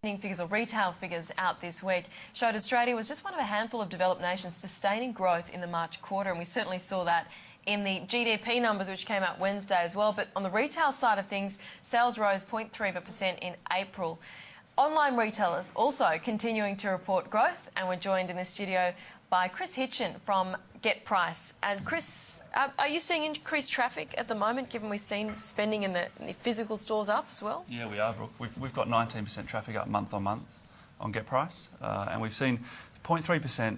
Figures or retail figures out this week showed Australia was just one of a handful of developed nations sustaining growth in the March quarter, and we certainly saw that in the GDP numbers, which came out Wednesday as well. But on the retail side of things, sales rose 0.3% in April. Online retailers also continuing to report growth, and we're joined in the studio by Chris Hitchen from Getprice. And Chris, are you seeing increased traffic at the moment, given we've seen spending in the physical stores up as well? Yeah, we are, Brooke. We've got 19% traffic up month on month on Getprice, and we've seen 0.3%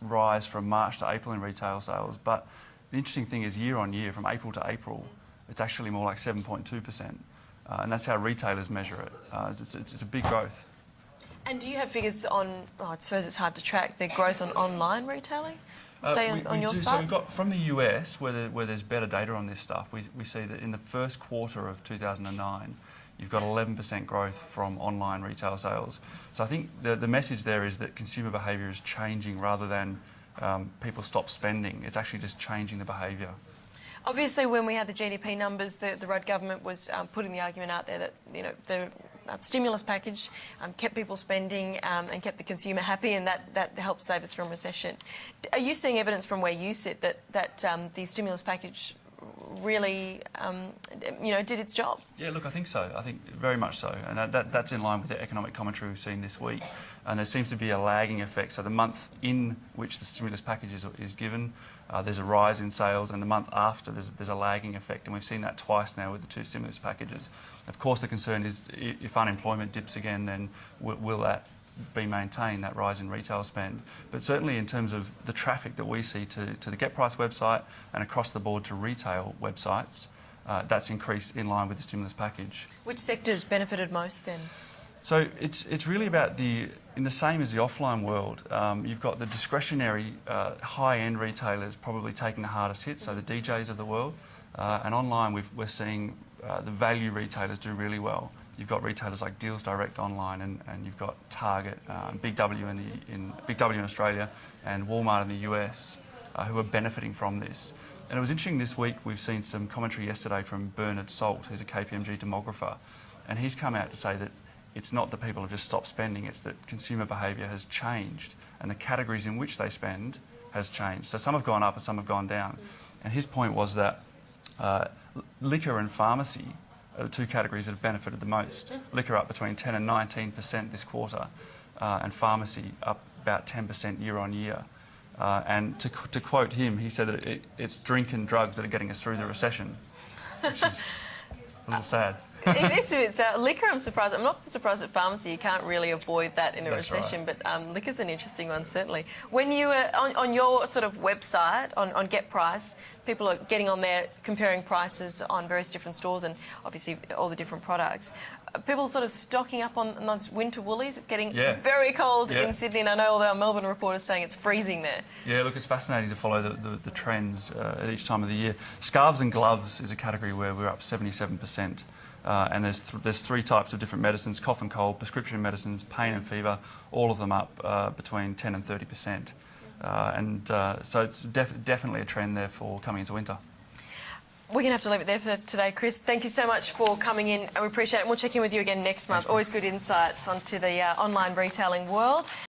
rise from March to April in retail sales. But the interesting thing is, year on year, from April to April, it's actually more like 7.2%, and that's how retailers measure it. It's a big growth. And do you have figures on, I suppose it's hard to track, the growth on online retailing? Say on your site? So we've got, from the US, where there's better data on this stuff, we see that in the first quarter of 2009, you've got 11% growth from online retail sales. So I think the message there is that consumer behaviour is changing rather than people stop spending. It's actually just changing the behaviour. Obviously, when we had the GDP numbers, the Rudd government was putting the argument out there that, you know, the stimulus package kept people spending and kept the consumer happy, and that helped save us from recession. Are you seeing evidence from where you sit that the stimulus package really, did its job? Yeah, look, I think so. I think very much so, and that's in line with the economic commentary we've seen this week. And there seems to be a lagging effect. So the month in which the stimulus package is given, there's a rise in sales, and the month after there's a lagging effect, and we've seen that twice now with the two stimulus packages. Of course, the concern is if unemployment dips again, then will that be maintained, that rise in retail spend? But certainly in terms of the traffic that we see to the Getprice website and across the board to retail websites, that's increased in line with the stimulus package. Which sectors benefited most then? So it's really about in the same as the offline world, you've got the discretionary high-end retailers probably taking the hardest hit, so the DJs of the world, and online we're seeing the value retailers do really well. You've got retailers like Deals Direct online, and you've got Target, Big W in Australia, and Walmart in the US, who are benefiting from this. And it was interesting this week. We've seen some commentary yesterday from Bernard Salt, who's a KPMG demographer, and he's come out to say that it's not that people have just stopped spending, it's that consumer behaviour has changed and the categories in which they spend has changed. So some have gone up and some have gone down. And his point was that liquor and pharmacy are the two categories that have benefited the most. Liquor up between 10 and 19% this quarter, and pharmacy up about 10% year on year. And to quote him, he said that it's drink and drugs that are getting us through the recession, which is a little sad. It is a bit sad. Liquor, I'm surprised. I'm not surprised at pharmacy. You can't really avoid that in a That's recession, right. but liquor's an interesting one, certainly. When you were on your sort of website, on Getprice, people are getting on there comparing prices on various different stores and obviously all the different products. People sort of stocking up on those winter woolies. It's getting very cold in Sydney, and I know all the Melbourne reporters saying it's freezing there. Yeah, look, it's fascinating to follow the trends at each time of the year. Scarves and gloves is a category where we're up 77%. And there's three types of different medicines: cough and cold, prescription medicines, pain and fever, all of them up between 10 and 30%. So it's definitely a trend there for coming into winter. We're going to have to leave it there for today, Chris. Thank you so much for coming in, and we appreciate it. And we'll check in with you again next month. Always good insights onto the online retailing world.